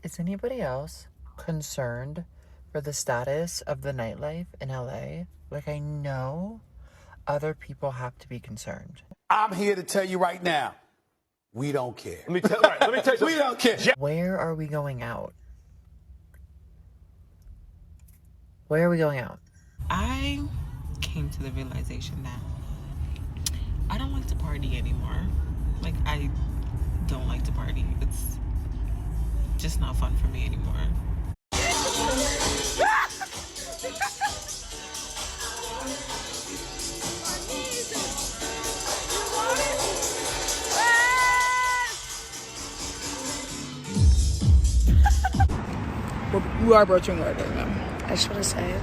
Is anybody else concerned for the status of the nightlife in LA? Like, I know other people have to be concerned. I'm here to tell you right now, we don't care. Let me tell you We don't care. Where are we going out? Where are we going out? I came to the realization that I don't like to party anymore. Like, I don't like to party. It's just not fun for me anymore. We are broaching word right now. I just want to say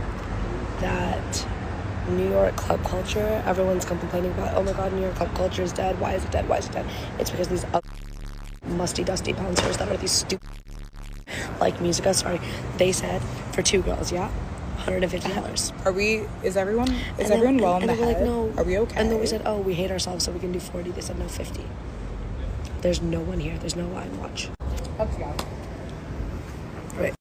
that New York club culture, everyone's complaining about, oh my god, New York club culture is dead. Why is it dead? Why is it dead? It's because these musty, dusty bouncers that are these stupid, like Musica, sorry, they said for two girls, yeah? $150. Is everyone well in the head? Like, no. Are we okay? And then we said, oh, we hate ourselves, so we can do 40. They said, no, 50. There's no one here. There's no line watch. Okay. Right.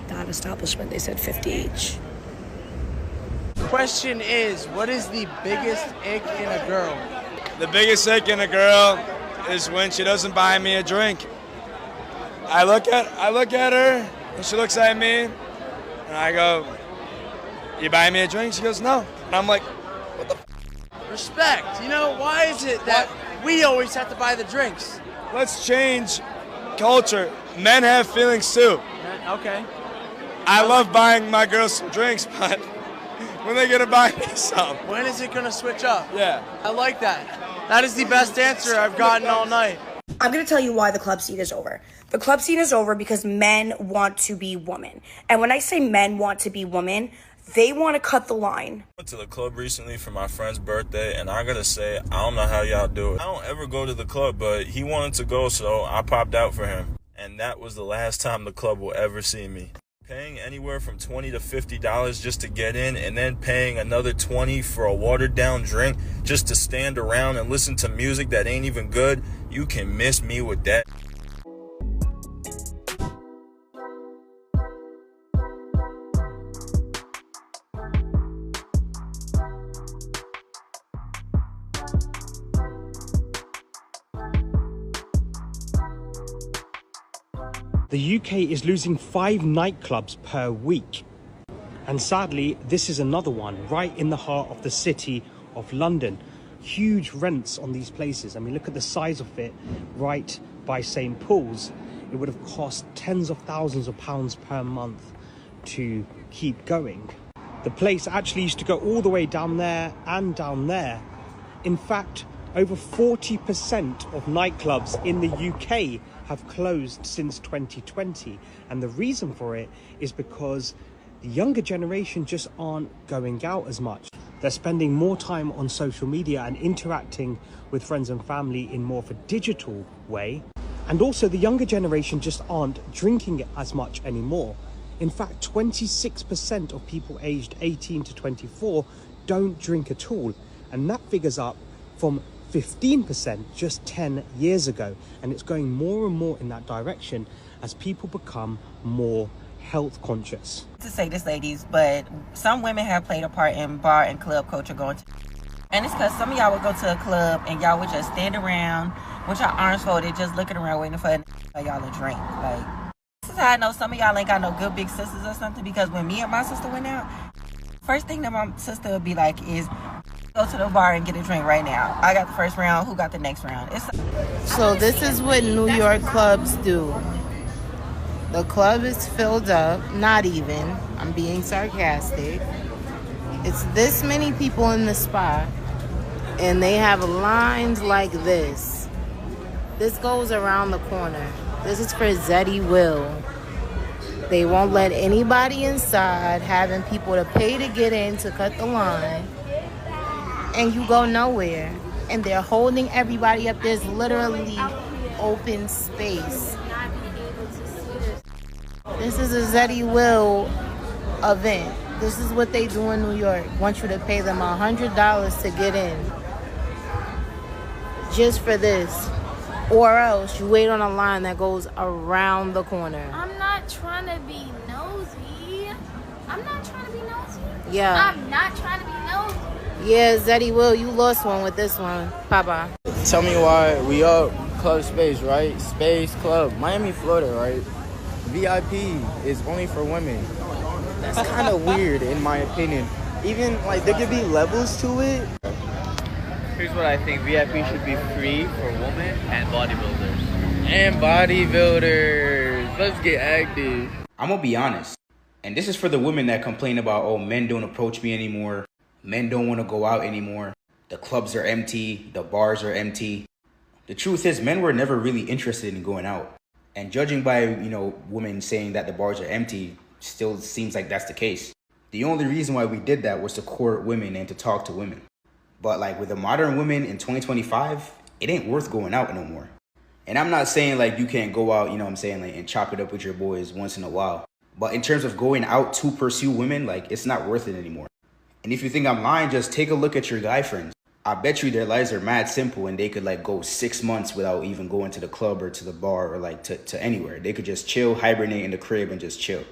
That establishment, they said 50 each. Question is, what is the biggest ick in a girl? The biggest ick in a girl is when she doesn't buy me a drink. I look at her, and she looks at me, and I go, "You buy me a drink?" She goes, "No." And I'm like, "What the f-? Respect. You know, why is it that we always have to buy the drinks? Let's change culture. Men have feelings too. Okay. I love buying my girls some drinks, but when they gonna buy me some? When is it gonna switch up? Yeah. I like that. That is the best answer I've gotten all night. I'm going to tell you why the club scene is over. The club scene is over because men want to be women. And when I say men want to be women, they want to cut the line. I went to the club recently for my friend's birthday, and I gotta say, I don't know how y'all do it. I don't ever go to the club, but he wanted to go, so I popped out for him. And that was the last time the club will ever see me. Paying anywhere from $20 to $50 just to get in, and then paying another $20 for a watered down drink just to stand around and listen to music that ain't even good, you can miss me with that. The UK is losing 5 nightclubs per week. And sadly, this is another one right in the heart of the city of London. Huge rents on these places. I mean, look at the size of it right by St. Paul's. It would have cost tens of thousands of pounds per month to keep going. The place actually used to go all the way down there and down there. In fact, over 40% of nightclubs in the UK have closed since 2020. And the reason for it is because the younger generation just aren't going out as much. They're spending more time on social media and interacting with friends and family in more of a digital way. And also the younger generation just aren't drinking as much anymore. In fact, 26% of people aged 18 to 24 don't drink at all. And that figures up from 15% just 10 years ago. And it's going more and more in that direction as people become more health conscious. To say this, ladies, but some women have played a part in bar and club culture going to, and it's because some of y'all would go to a club and y'all would just stand around with your arms folded, just looking around waiting for y'all to drink. Like, this is how I know some of y'all ain't got no good big sisters or something, because when me and my sister went out, first thing that my sister would be like is, go to the bar and get a drink right now. I got the first round, who got the next round? So this is what New York clubs do. The club is filled up, not even, I'm being sarcastic. It's this many people in the spot, and they have lines like this. This goes around the corner. This is for Zeddy Will. They won't let anybody inside, having people to pay to get in to cut the line, and you go nowhere. And they're holding everybody up. There's literally open space. This is a Zeddy Will event. This is what they do in New York. Want you to pay them $100 to get in. Just for this. Or else you wait on a line that goes around the corner. I'm not trying to be nosy. I'm not trying to be nosy. Yeah. I'm not trying to be nosy. Yeah, Zeddy Will, you lost one with this one. Bye-bye. Tell me why we up Club Space, right? Space Club, Miami, Florida, right? VIP is only for women. That's kind of weird in my opinion. Even like there could be levels to it. Here's what I think. VIP should be free for women and bodybuilders. And bodybuilders. Let's get active. I'm gonna be honest. And this is for the women that complain about, oh, men don't approach me anymore. Men don't want to go out anymore. The clubs are empty. The bars are empty. The truth is, men were never really interested in going out. And judging by, women saying that the bars are empty, still seems like that's the case. The only reason why we did that was to court women and to talk to women. But like with the modern women in 2025, it ain't worth going out no more. And I'm not saying like you can't go out, and chop it up with your boys once in a while. But in terms of going out to pursue women, like it's not worth it anymore. And if you think I'm lying, just take a look at your guy friends. I bet you their lives are mad simple and they could like go 6 months without even going to the club or to the bar or like to anywhere. They could just chill, hibernate in the crib and just chill.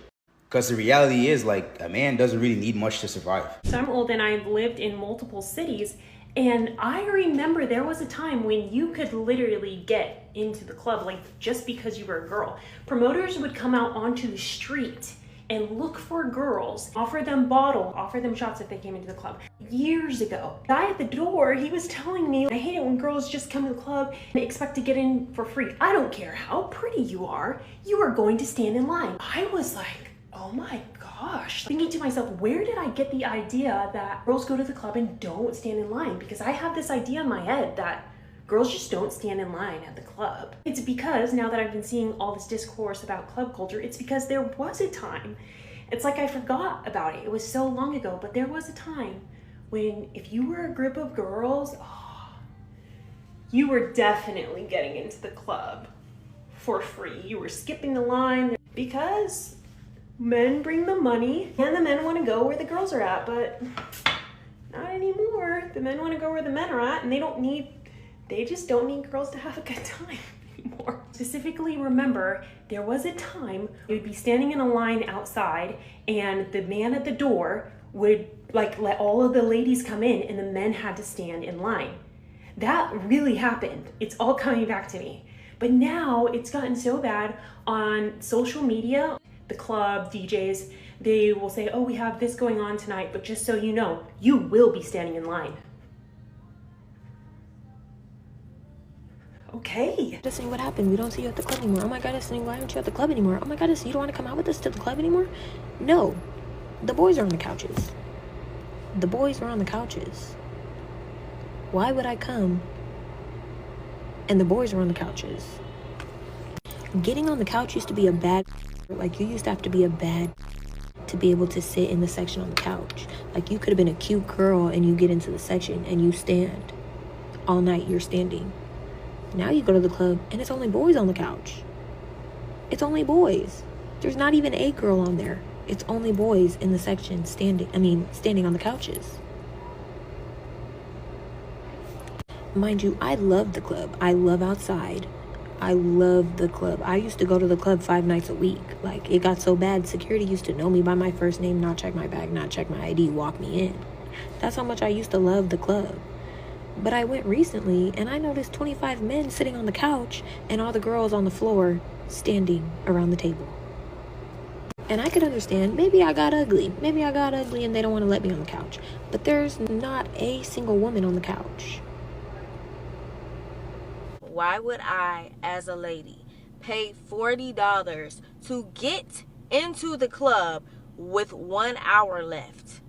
Because the reality is like a man doesn't really need much to survive. So I'm old and I've lived in multiple cities. And I remember there was a time when you could literally get into the club, like just because you were a girl. Promoters would come out onto the street and look for girls, offer them shots if they came into the club. Years ago, the guy at the door, he was telling me, I hate it when girls just come to the club and expect to get in for free. I don't care how pretty you are going to stand in line. I was like, oh my gosh. Thinking to myself, where did I get the idea that girls go to the club and don't stand in line? Because I have this idea in my head that girls just don't stand in line at the club. It's because now that I've been seeing all this discourse about club culture, it's because there was a time. It's like I forgot about it. It was so long ago, but there was a time when if you were a group of girls, you were definitely getting into the club for free. You were skipping the line because men bring the money and the men want to go where the girls are at, but not anymore. The men want to go where the men are at and they just don't need girls to have a good time anymore. Specifically remember, there was a time you would be standing in a line outside and the man at the door would like let all of the ladies come in and the men had to stand in line. That really happened. It's all coming back to me. But now it's gotten so bad on social media. The club, DJs, they will say, oh, we have this going on tonight, but just so you know, you will be standing in line. Okay. Just saying, what happened? We don't see you at the club anymore. Oh my God, why aren't you at the club anymore? Oh my God, you don't want to come out with us to the club anymore? No. The boys are on the couches. The boys are on the couches. Why would I come and the boys are on the couches? Getting on the couch used to be a bad... Like, you used to have to be a bad to be able to sit in the section on the couch. Like, you could have been a cute girl and you get into the section and you stand. All night, you're standing. Now you go to the club and it's only boys on the couch. It's only boys. There's not even a girl on there. It's only boys in the section standing on the couches. Mind you, I love the club. I love outside. I love the club. I used to go to the club 5 nights a week. Like, it got so bad, security used to know me by my first name, not check my bag, not check my ID, walk me in. That's how much I used to love the club. But I went recently, and I noticed 25 men sitting on the couch, and all the girls on the floor standing around the table. And I could understand, maybe I got ugly. Maybe I got ugly and they don't want to let me on the couch. But there's not a single woman on the couch. Why would I, as a lady, pay $40 to get into the club with 1 hour left?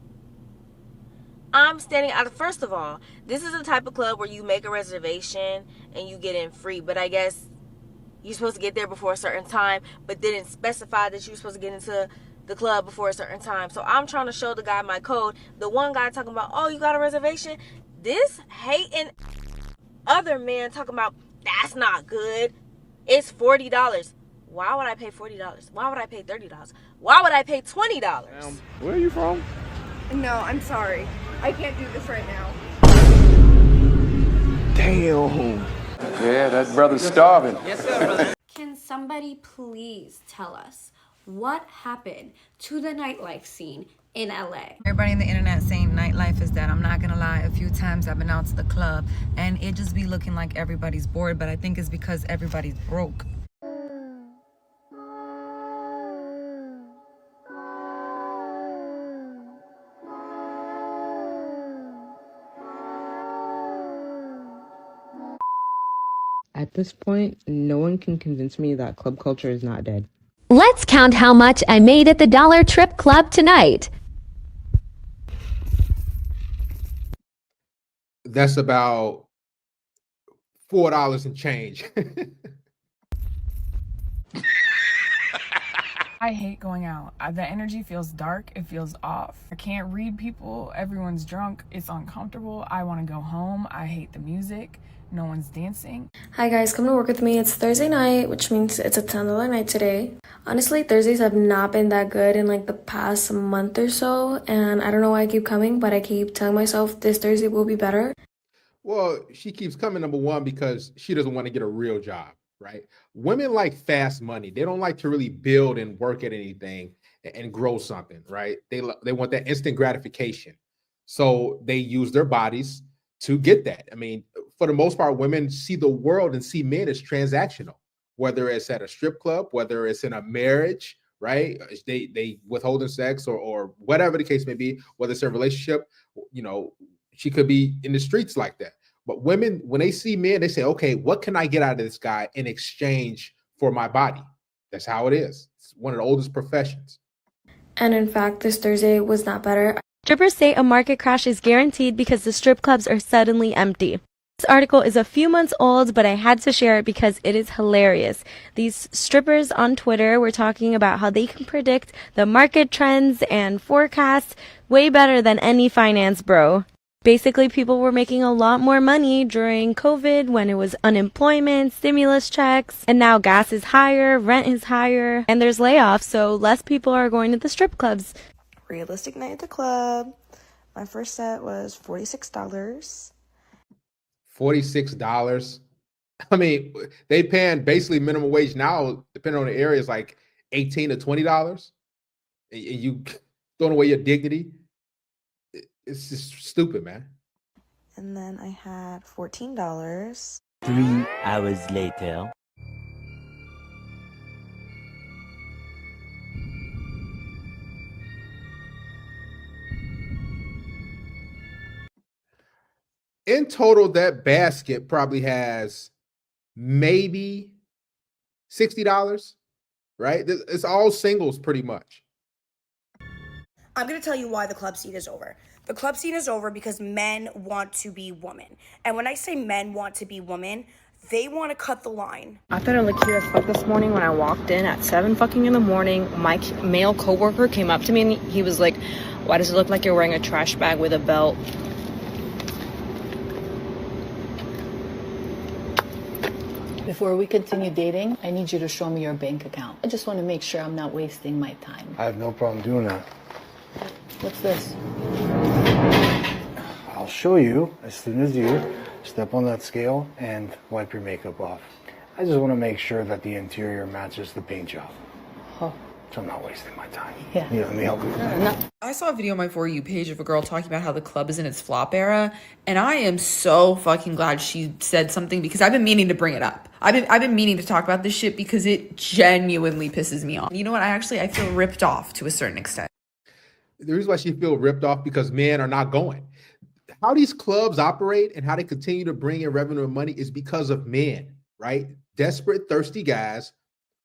I'm standing out. First of all, this is the type of club where you make a reservation and you get in free. But I guess you're supposed to get there before a certain time, but didn't specify that you're supposed to get into the club before a certain time. So I'm trying to show the guy my code. The one guy talking about, oh, you got a reservation? This hating other man talking about, that's not good. It's $40. Why would I pay $40? Why would I pay $30? Why would I pay $20? Where are you from? No, I'm sorry. I can't do this right now. Damn. Yeah, that brother's starving. Can somebody please tell us what happened to the nightlife scene in LA? Everybody on the internet saying nightlife is dead. I'm not gonna lie, a few times I've been out to the club and it just be looking like everybody's bored, but I think it's because everybody's broke. At this point, no one can convince me that club culture is not dead. Let's count how much I made at the Dollar Trip Club tonight. That's about $4 and change. I hate going out. The energy feels dark. It feels off. I can't read people. Everyone's drunk. It's uncomfortable. I want to go home. I hate the music. No one's dancing. Hi guys, come to work with me. It's Thursday night, which means it's a $10 night today. Honestly, Thursdays have not been that good in like the past month or so, and I don't know why I keep coming, but I keep telling myself this Thursday will be better. Well, she keeps coming, number one, because she doesn't want to get a real job, right? Women like fast money. They don't like to really build and work at anything and grow something, right? They want that instant gratification. So they use their bodies to get that. I mean, for the most part, women see the world and see men as transactional, whether it's at a strip club, whether it's in a marriage, right? They withholding sex or whatever the case may be, whether it's a relationship, you know, she could be in the streets like that. But women, when they see men, they say, okay, what can I get out of this guy in exchange for my body? That's how it is. It's one of the oldest professions. And in fact, this Thursday was not better. Strippers say a market crash is guaranteed because the strip clubs are suddenly empty. This article is a few months old, but I had to share it because it is hilarious. These strippers on Twitter were talking about how they can predict the market trends and forecasts way better than any finance bro. Basically, people were making a lot more money during COVID when it was unemployment, stimulus checks, and now gas is higher, rent is higher, and there's layoffs, so less people are going to the strip clubs. Realistic night at the club. My first set was $46. $46. I mean, they paying basically minimum wage now, depending on the area, is like $18 to $20. And you throwing away your dignity. It's just stupid, man. And then I had $14. 3 hours later. In total, that basket probably has maybe $60, right? It's all singles pretty much. I'm going to tell you why the club scene is over. The club scene is over because men want to be women. And when I say men want to be women, they want to cut the line. I thought I looked cute as fuck this morning when I walked in at 7 fucking in the morning. My male coworker came up to me and he was like, "Why does it look like you're wearing a trash bag with a belt?" Before we continue dating, I need you to show me your bank account. I just want to make sure I'm not wasting my time. I have no problem doing that. What's this? I'll show you as soon as you step on that scale and wipe your makeup off. I just want to make sure that the interior matches the paint job. Oh. So I'm not wasting my time. Yeah. You know, let me help you with that. I saw a video on my For You page of a girl talking about how the club is in its flop era, and I am so fucking glad she said something because I've been meaning to bring it up. I've been meaning to talk about this shit because it genuinely pisses me off. You know what? I feel ripped off to a certain extent. The reason why she feel ripped off because men are not going. How these clubs operate and how they continue to bring in revenue and money is because of men, right? Desperate, thirsty guys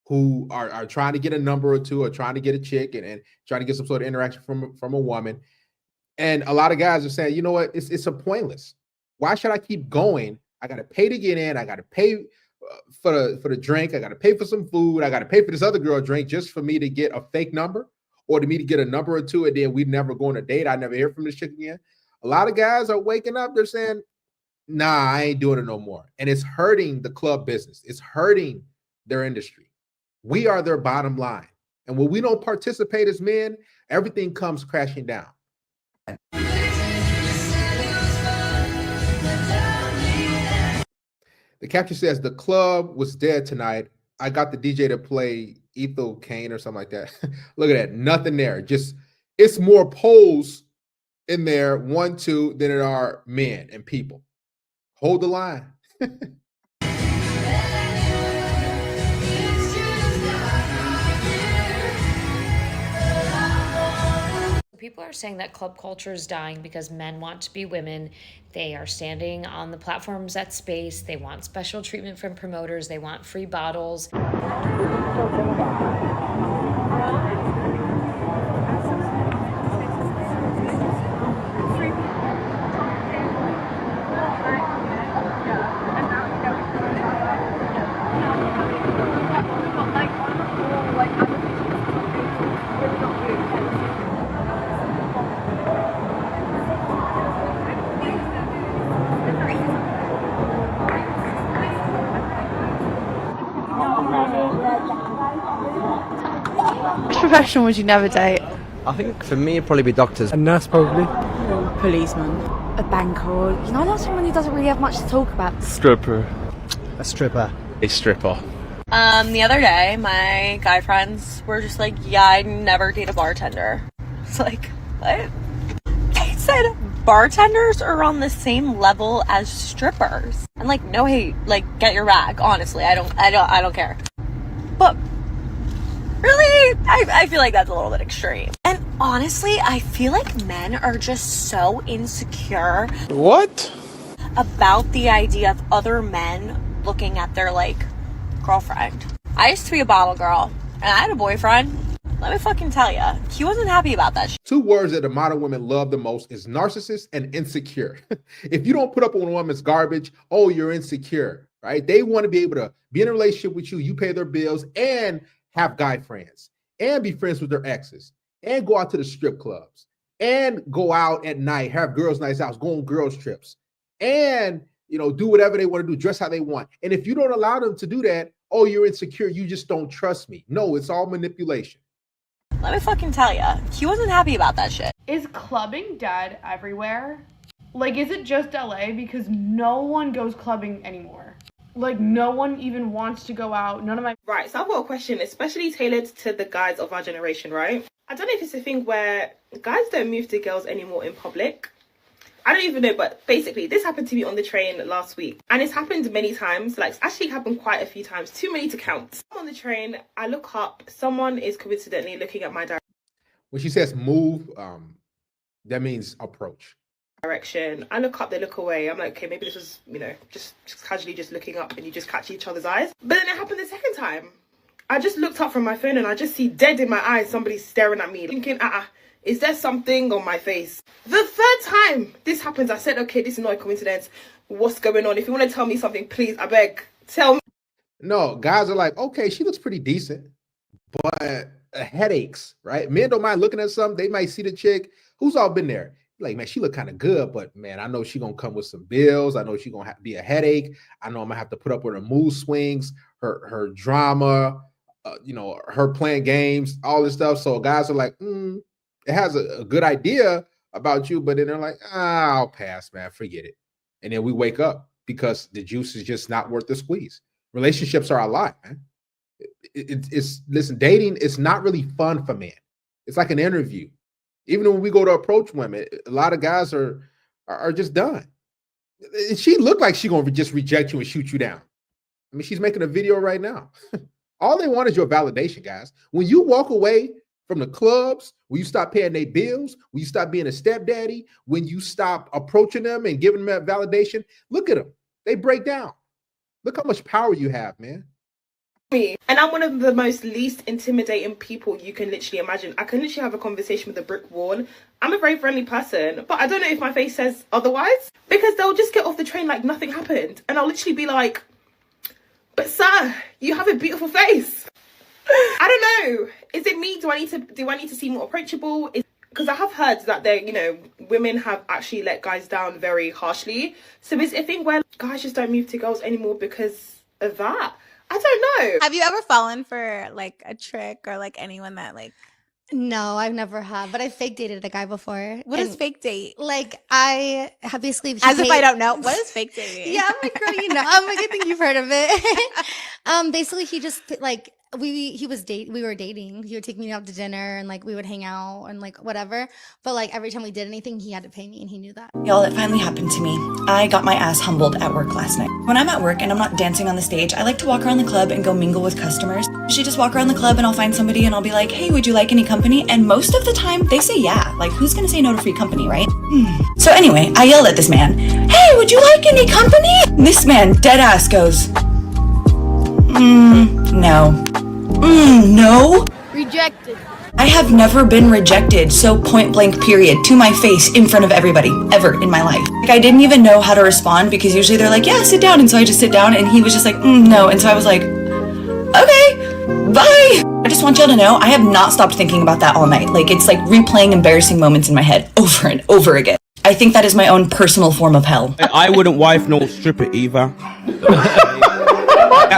who are trying to get a number or two or trying to get a chick and trying to get some sort of interaction from a woman. And a lot of guys are saying, you know what, it's a pointless. Why should I keep going? I got to pay to get in. I got to pay for the drink. I got to pay for some food. I got to pay for this other girl drink just for me to get a fake number or to me to get a number or two. And then we never go on a date. I never hear from this chick again. A lot of guys are waking up. They're saying, nah, I ain't doing it no more. And it's hurting the club business. It's hurting their industry. We are their bottom line. And when we don't participate as men, everything comes crashing down. The The caption says, the club was dead tonight. I got the DJ to play Ethel Kane or something like that. Look at that. Nothing there. Just, it's more poles in there, 1, 2, than it are men and people. Hold the line. People are saying that club culture is dying because men want to be women. They are standing on the platforms at space. They want special treatment from promoters. They want free bottles. Which profession would you never date? I think for me, it'd probably be doctors. A nurse, probably. Policeman. A banker. You know, that's someone who doesn't really have much to talk about. Stripper. A stripper. A stripper. The other day, my guy friends were just like, yeah, I'd never date a bartender. It's like, what? They said bartenders are on the same level as strippers. And like, no hate, like, get your bag. Honestly, I don't care. But really, I feel like that's a little bit extreme. And honestly, I feel like men are just so insecure. What? About the idea of other men looking at their, like, girlfriend. I used to be a bottle girl, and I had a boyfriend. Let me fucking tell you, he wasn't happy about that shit. 2 words that the modern women love the most is narcissist and insecure. If you don't put up with a woman's garbage, oh, you're insecure, right? They want to be able to be in a relationship with you, you pay their bills, and have guy friends, and be friends with their exes, and go out to the strip clubs, and go out at night, have girls' nights out, go on girls' trips, and, you know, do whatever they want to do, dress how they want. And if you don't allow them to do that, oh, you're insecure, you just don't trust me. No, it's all manipulation. Let me fucking tell you, he wasn't happy about that shit. Is clubbing dead everywhere? Like, is it just LA? Because no one goes clubbing anymore. Like, no one even wants to go out. None of my... Right, so I've got a question, especially tailored to the guys of our generation, right? I don't know if it's a thing where guys don't move to girls anymore in public. I don't even know, but basically, this happened to me on the train last week. And it's happened many times. Like, it's actually happened quite a few times. Too many to count. I'm on the train, I look up, someone is coincidentally looking at my When she says move, that means approach. direction. I look up, they look away. I'm like, okay, maybe this was, you know, just casually just looking up and you just catch each other's eyes. But then it happened the second time. I just looked up from my phone and I just see dead in my eyes somebody staring at me, thinking, is there something on my face? The third time this happens, I said, okay, this is not a coincidence. What's going on? If you want to tell me something, please, I beg, tell me. No, guys are like, okay, she looks pretty decent, but headaches, right? Men don't mind looking at something. They might see the chick. Who's all been there? Like, man, she look kind of good, but man, I know she gonna come with some bills. I know she gonna have to be a headache. I know I'm gonna have to put up with her mood swings, her drama, you know, her playing games, all this stuff. So guys are like, it has a good idea about you, but then they're like, I'll pass, man, forget it. And then we wake up because the juice is just not worth the squeeze. Relationships are a lot, man. It's listen, dating is not really fun for men. It's like an interview. Even when we go to approach women, a lot of guys are just done. She looked like she gonna just reject you and shoot you down. I mean, she's making a video right now. All they want is your validation, guys. When you walk away from the clubs, when you stop paying their bills, when you stop being a stepdaddy, when you stop approaching them and giving them that validation, look at them. They break down. Look how much power you have, man. Me. And I'm one of the most least intimidating people you can literally imagine. I can literally have a conversation with a brick wall. I'm a very friendly person, but I don't know if my face says otherwise, because they'll just get off the train like nothing happened. And I'll literally be like, but sir, you have a beautiful face. I don't know. Is it me? Do I need to seem more approachable? Because I have heard that women have actually let guys down very harshly. So is it a thing where guys just don't move to girls anymore because of that? I don't know. Have you ever fallen for like a trick or like anyone that like No, I've never had, but I fake dated a guy before. What is fake date? Like I have basically. As if I don't know. What is fake dating? Yeah, I'm like, girl, you know. I'm like, I think you've heard of it. Basically, he just like we were dating. He would take me out to dinner and like we would hang out and like whatever. But like every time we did anything, he had to pay me, and he knew that. Y'all, it finally happened to me. I got my ass humbled at work last night. When I'm at work and I'm not dancing on the stage, I like to walk around the club and go mingle with customers. She just walk around the club and I'll find somebody and I'll be like, hey, would you like any company? And most of the time they say yeah. Like, who's gonna say no to free company, right? So anyway, I yelled at this man, hey, would you like any company? And this man dead ass goes, no. No. Rejected. I have never been rejected so point blank period to my face in front of everybody ever in my life. Like, I didn't even know how to respond because usually they're like, yeah, sit down. And so I just sit down and he was just like, no. And so I was like, okay, bye. I just want y'all to know I have not stopped thinking about that all night. Like, it's like replaying embarrassing moments in my head over and over again. I think that is my own personal form of hell. I wouldn't wife no stripper either.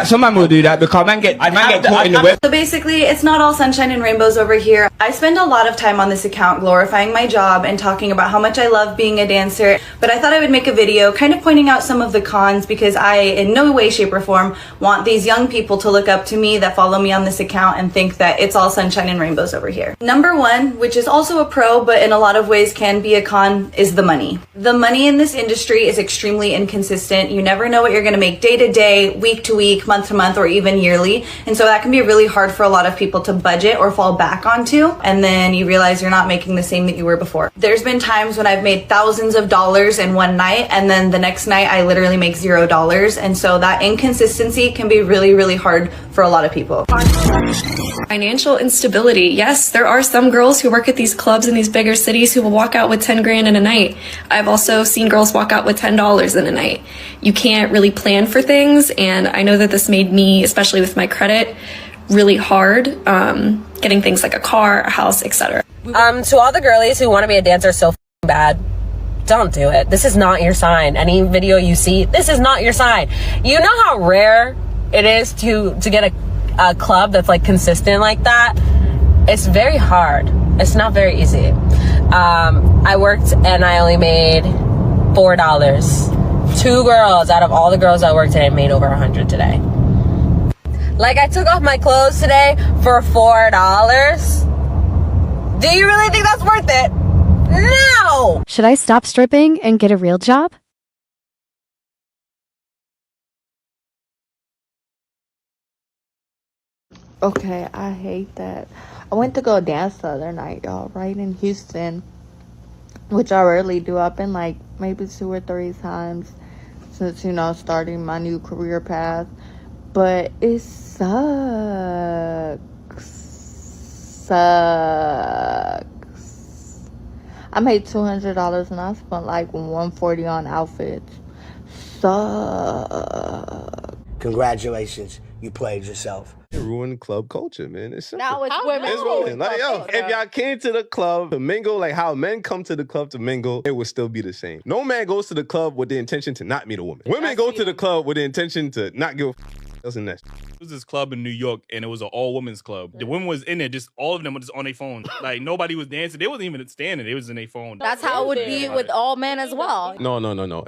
Some man will do that because man get caught in the web. So basically, it's not all sunshine and rainbows over here. I spend a lot of time on this account glorifying my job and talking about how much I love being a dancer, but I thought I would make a video kind of pointing out some of the cons because I, in no way, shape, or form, want these young people to look up to me that follow me on this account and think that it's all sunshine and rainbows over here. Number one, which is also a pro, but in a lot of ways can be a con, is the money. The money in this industry is extremely inconsistent. You never know what you're gonna make day to day, week to week, month to month, or even yearly. And so that can be really hard for a lot of people to budget or fall back onto. And then you realize you're not making the same that you were before. There's been times when I've made thousands of dollars in one night, and then the next night I literally make $0. And so that inconsistency can be really, really hard for a lot of people. Financial instability. Yes, there are some girls who work at these clubs in these bigger cities who will walk out with 10 grand in a night. I've also seen girls walk out with $10 in a night. You can't really plan for things, and I know that this made me, especially with my credit, really hard getting things like a car, a house, etc. To all the girlies who want to be a dancer so bad, don't do it. This is not your sign. Any video you see, this is not your sign. You know how rare it is to get a club that's like consistent like that? It's very hard. It's not very easy. I worked and I only made $4. 2 girls out of all the girls I worked today made over 100 today. Like, I took off my clothes today for $4. Do you really think that's worth it? No! Should I stop stripping and get a real job? Okay, I hate that. I went to go dance the other night, y'all, right in Houston, which I rarely do. I've been like maybe 2 or 3 times since, you know, starting my new career path. But it sucks. I made $200 and I spent like $140 on outfits. Congratulations, you played yourself. It ruined club culture, man. It's simple. Now it's women. It's women. Like, yo, if y'all came to the club to mingle, like how men come to the club to mingle, it would still be the same. No man goes to the club with the intention to not meet a woman. Women go to the club with the intention to not give a doesn't that. It was this club in New York, and it was an all-women's club. The women was in there, just all of them were just on their phone. Like, nobody was dancing. They wasn't even standing. They was in their phone. That's how it would be with all men as well. No.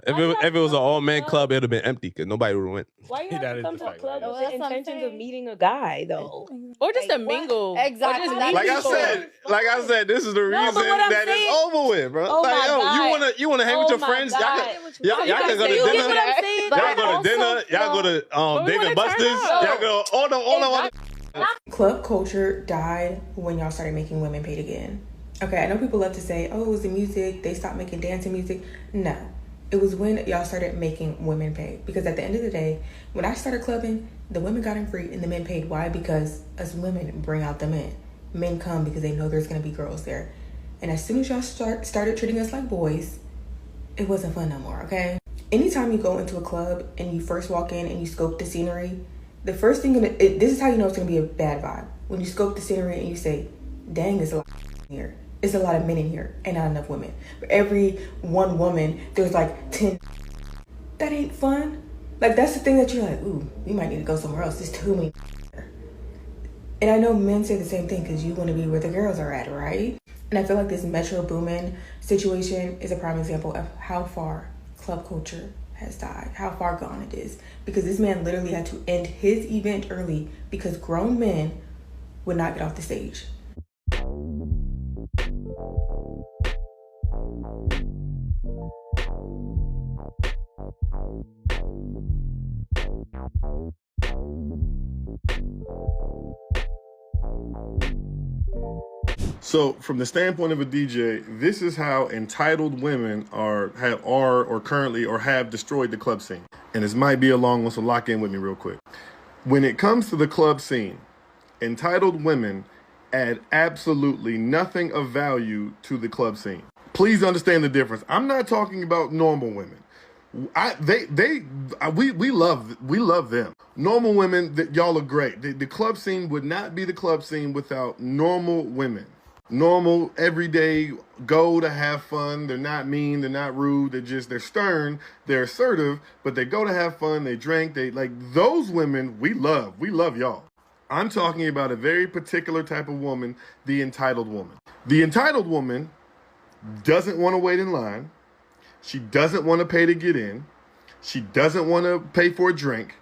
If it was an all-man club, it would have been empty because nobody would have went. Why you have to come to a club with the intentions of meeting a guy, though? Or just to mingle. Exactly. Like I said, this is the reason that it's over with, bro. Oh like, yo, you want to hang with your friends? Y'all can go to dinner. Y'all go to dinner. Y'all go to David Buster's. Y'all go all the Club culture died when y'all started making women paid again. Okay, I know people love to say, oh, it was the music, they stopped making dancing music. No, it was when y'all started making women pay. Because at the end of the day, when I started clubbing, the women got in free and the men paid. Why? Because us women bring out the men. Men come because they know there's going to be girls there. And as soon as y'all started treating us like boys, it wasn't fun no more, okay? Anytime you go into a club and you first walk in and you scope the scenery, the first thing, this is how you know it's going to be a bad vibe. When you scope the scenery and you say, dang, there's a lot in here. There's a lot of men in here and not enough women. For every one woman, there's like 10. That ain't fun. Like, that's the thing that you're like, ooh, we might need to go somewhere else. There's too many. And I know men say the same thing because you want to be where the girls are at, right? And I feel like this Metro Boomin situation is a prime example of how far club culture has died, how far gone it is. Because this man literally had to end his event early because grown men would not get off the stage. So, from the standpoint of a DJ, this is how entitled women are or currently or have destroyed the club scene. And this might be a long one, so lock in with me real quick. When it comes to the club scene, entitled women add absolutely nothing of value to the club scene. Please understand the difference. I'm not talking about normal women. We love them. Normal women, y'all are great. The club scene would not be the club scene without normal women. Normal, everyday, go to have fun. They're not mean, they're not rude, they're stern, they're assertive, but they go to have fun, they drink, those women, we love y'all. I'm talking about a very particular type of woman, the entitled woman. The entitled woman doesn't want to wait in line. She doesn't want to pay to get in. She doesn't want to pay for a drink.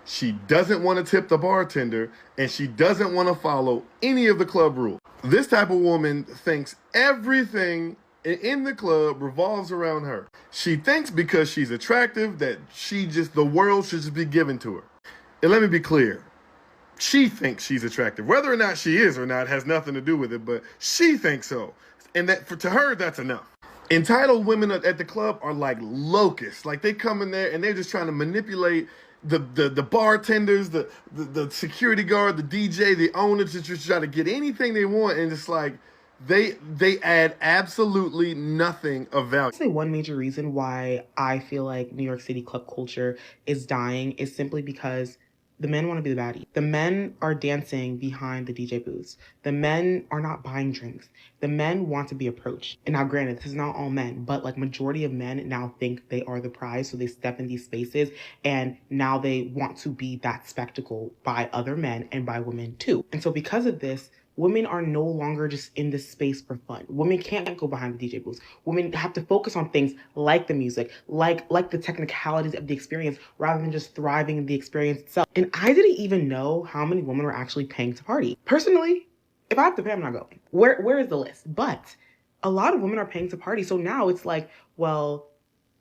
She doesn't want to tip the bartender, and she doesn't want to follow any of the club rules. This type of woman thinks everything in the club revolves around her. She thinks because she's attractive that the world should just be given to her. And let me be clear. She thinks she's attractive. Whether or not she is or not has nothing to do with it, but she thinks so. And to her, that's enough. Entitled women at the club are like locusts. Like they come in there and they're just trying to manipulate the bartenders, the security guard, the DJ, the owner to just try to get anything they want. And it's like they add absolutely nothing of value. I'd say one major reason why I feel like New York City club culture is dying is simply because the men want to be the baddie. The men are dancing behind the DJ booths. The men are not buying drinks. The men want to be approached. And now granted, this is not all men, but like majority of men now think they are the prize. So they step in these spaces and now they want to be that spectacle by other men and by women too. And so because of this, women are no longer just in this space for fun. Women can't go behind the DJ booths. Women have to focus on things like the music, like the technicalities of the experience, rather than just thriving in the experience itself. And I didn't even know how many women were actually paying to party. Personally, if I have to pay, I'm not going. Where is the list? But a lot of women are paying to party. So now it's like, well,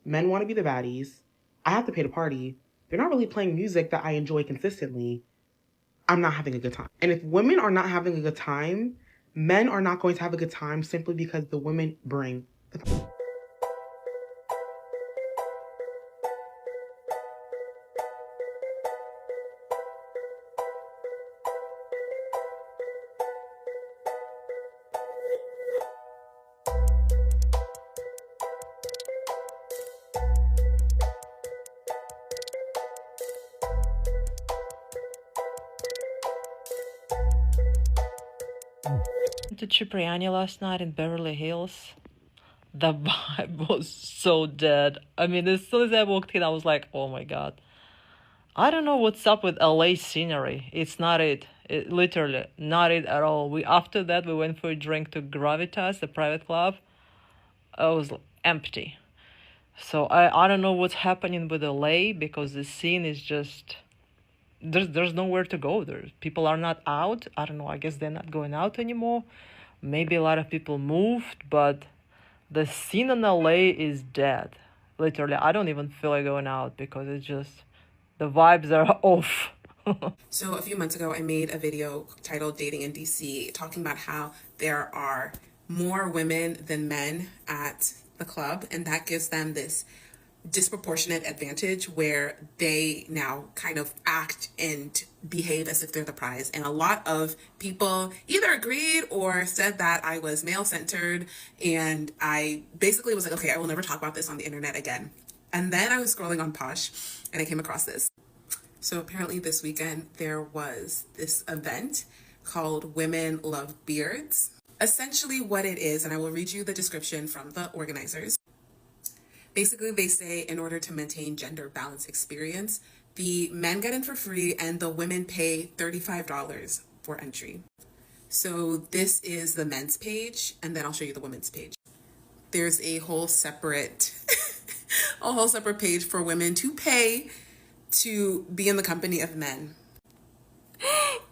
men want to be the baddies. I have to pay to party. They're not really playing music that I enjoy consistently. I'm not having a good time. And if women are not having a good time, men are not going to have a good time simply because the women bring the fun. To Cipriani last night in Beverly Hills. The vibe was so dead. I mean, as soon as I walked in, I was like, oh my god. I don't know what's up with LA scenery. It's not it. Literally, not it at all. After that, we went for a drink to Gravitas, the private club. It was empty. So I don't know what's happening with LA because the scene is just... There's nowhere to go. People are not out. I don't know. I guess they're not going out anymore. Maybe a lot of people moved, but the scene in LA is dead. Literally, I don't even feel like going out because it's just the vibes are off. So a few months ago, I made a video titled Dating in DC, talking about how there are more women than men at the club, and that gives them this disproportionate advantage where they now kind of act and behave as if they're the prize. And a lot of people either agreed or said that I was male-centered, and I basically was like, okay, I will never talk about this on the internet again. And then I was scrolling on Posh and I came across this. So apparently this weekend there was this event called Women Love Beards. Essentially what it is, and I will read you the description from the organizers. Basically, they say in order to maintain gender balance experience, the men get in for free and the women pay $35 for entry. So this is the men's page, and then I'll show you the women's page. There's a whole separate page for women to pay to be in the company of men.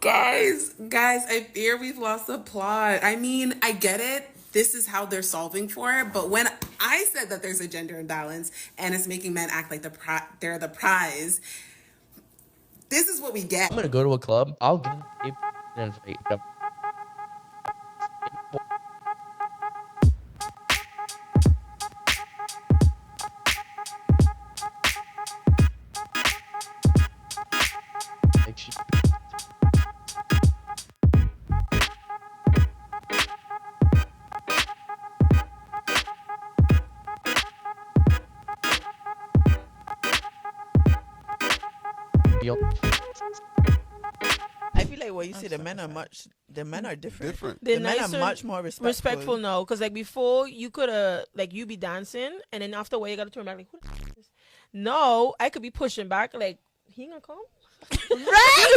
Guys, I fear we've lost the plot. I mean, I get it. This is how they're solving for it. But when I said that there's a gender imbalance and it's making men act like they're the prize, this is what we get. I'm gonna go to a club. I'll get and invite them. Like she. I feel like what you say, the men are different. The The men are nicer- much more respectful. Respectful, no, because like before you could like you be dancing and then after a while you gotta turn back like who the f- is this? No, I could be pushing back like he ain't gonna come. Right?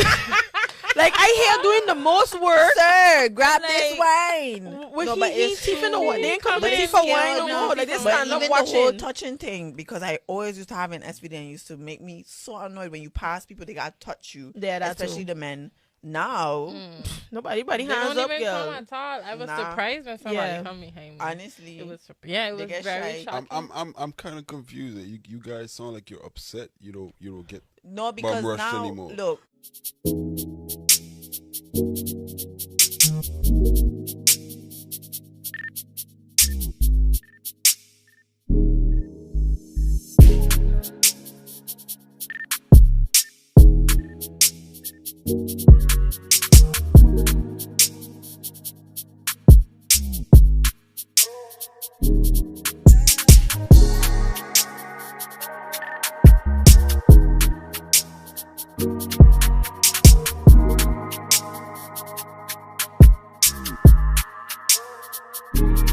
Like I here doing the most work. Sir, grab like, this wine. No, but he teeth in the wine. They ain't coming in for wine no more. Like they But stand up even the whole watching. touching thing, because I always used to have an SVD and used to make me so annoyed when you pass people, they gotta touch you. Yeah, that especially too. the men. Now, Nobody They hands don't up, even girl. come at all. I was Nah. surprised when somebody Yeah. come behind me. Honestly, it was it they was get very shy. shocking. I'm kind of confused that you guys sound like you're upset. You don't get no, because bum rushed now anymore. look. Thank you.